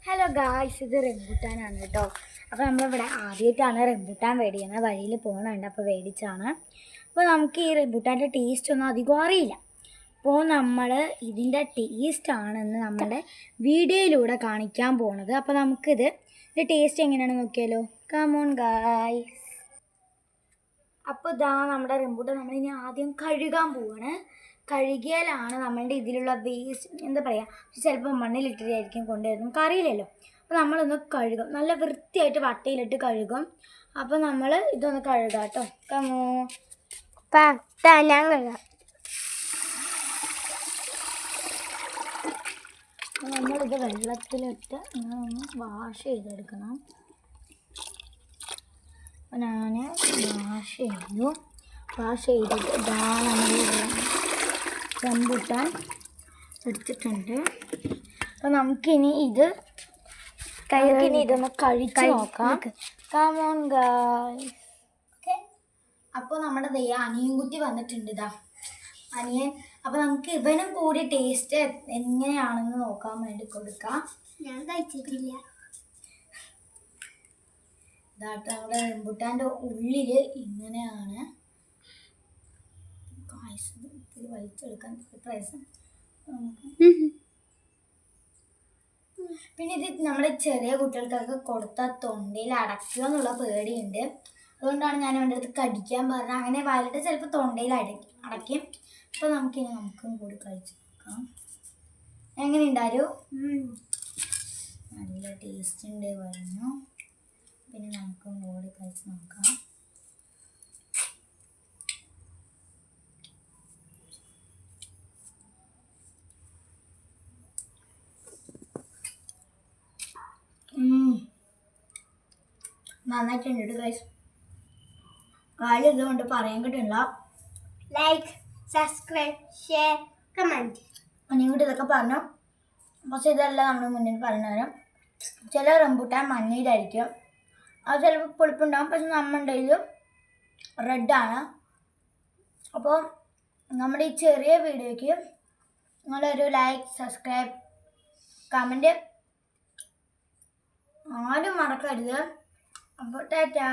Hello guys, ഇത് റംബൂട്ടാനാണ് കേട്ടോ. അപ്പോൾ നമ്മളിവിടെ ആദ്യമായിട്ടാണ് റംബൂട്ടാൻ മേടിക്കുന്നത്. വഴിയിൽ പോകുന്നുണ്ട്, അപ്പോൾ മേടിച്ചാണ്. അപ്പോൾ നമുക്ക് ഈ റംബൂട്ടാൻ്റെ ടേസ്റ്റ് ഒന്നും അധികം അറിയില്ല. അപ്പോൾ നമ്മൾ ഇതിൻ്റെ ടേസ്റ്റാണെന്ന് നമ്മുടെ വീഡിയോയിലൂടെ കാണിക്കാൻ പോകുന്നത്. അപ്പോൾ നമുക്കിത് ടേസ്റ്റ് എങ്ങനെയാണെന്ന് നോക്കിയാലോ. Come on guys. അപ്പോൾ ഇതാ നമ്മുടെ റംബൂട്ടാൻ നമ്മളിനി ആദ്യം കഴുകാൻ പോവാണ്. കഴുകിയാലാണ് നമ്മളുടെ ഇതിലുള്ള വേസ്റ്റ് എന്താ പറയുക, ചിലപ്പോൾ മണ്ണിലിട്ടിട്ടായിരിക്കും കൊണ്ടുവരുന്നത്, നമുക്ക് അറിയില്ലല്ലോ. അപ്പോൾ നമ്മളൊന്ന് കഴുകും, നല്ല വൃത്തിയായിട്ട് വട്ടയിലിട്ട് കഴുകും. അപ്പോൾ നമ്മൾ ഇതൊന്ന് കഴുകാം കേട്ടോ. കമോ ഞാൻ കഴുകാം. നമ്മളിത് വെള്ളത്തിലിട്ട് ഇങ്ങനെ ഒന്ന് വാഷ് ചെയ്തെടുക്കണം. അപ്പോൾ ഞാൻ വാഷ് ചെയ്തിട്ട് ഇതാ നമ്മൾ റംബൂട്ടാൻ എടുത്തിട്ടുണ്ട്. അപ്പോൾ നമുക്കിനി ഇതൊന്ന് കഴിച്ച് നോക്കാം. Come on guys. ഓക്കെ, അപ്പോൾ നമ്മുടെ അനിയൻ കുട്ടി വന്നിട്ടുണ്ട്. ഇതാ അനിയൻ. അപ്പോൾ നമുക്ക് ഇവനും കൂടി ടേസ്റ്റ് എങ്ങനെയാണെന്ന് നോക്കാൻ വേണ്ടി കൊടുക്കാം. ഞാൻ കഴിച്ചിട്ടില്ല. ഇതാട്ട് നമ്മുടെ റംബൂട്ടാൻ്റെ ഉള്ളിൽ ഇങ്ങനെയാണ്. വലിച്ചെടുക്കാൻ പ്രയാസം. പിന്നെ ഇത് നമ്മുടെ ചെറിയ കുട്ടികൾക്കൊക്കെ കൊടുത്താൽ തൊണ്ടയിൽ അടയ്ക്കുക എന്നുള്ള പേടിയുണ്ട്. അതുകൊണ്ടാണ് ഞാൻ അവൻ്റെ അടുത്ത് കടിക്കാൻ പറഞ്ഞത്. അങ്ങനെ വായിലിട്ട് ചിലപ്പോൾ തൊണ്ടയിൽ അടയ്ക്കും. അപ്പോൾ നമുക്കും കൂടി കഴിച്ച് നോക്കാം. എങ്ങനെ ഉണ്ടായിരുന്നു? നല്ല ടേസ്റ്റ് ഉണ്ട് പറഞ്ഞു. പിന്നെ നമുക്കും കൂടി കഴിച്ച് നോക്കാം. നന്നായിട്ടുണ്ട് ഗൈസ്. കാര്യം ഇതുകൊണ്ട് പറയാൻ കിട്ടില്ല. Like, subscribe, share, comment. അനിയൂട്ട് ഇതൊക്കെ പറഞ്ഞു. പക്ഷെ ഇതെല്ലാം നമ്മൾ മുന്നിൽ പറഞ്ഞു തരാം. ചില റംബൂട്ടാൻ മഞ്ഞയിലായിരിക്കും, അത് ചിലപ്പോൾ പുളിപ്പുണ്ടാകും. പക്ഷെ നമ്മുടെ ഇത് റെഡാണ്. അപ്പോൾ നമ്മുടെ ഈ ചെറിയ വീഡിയോയ്ക്ക് നിങ്ങളൊരു ലൈക്ക്, സബ്സ്ക്രൈബ്, കമൻറ്റ് ആരും മറക്കരുത്. അപ്പോൾ ടാറ്റാ.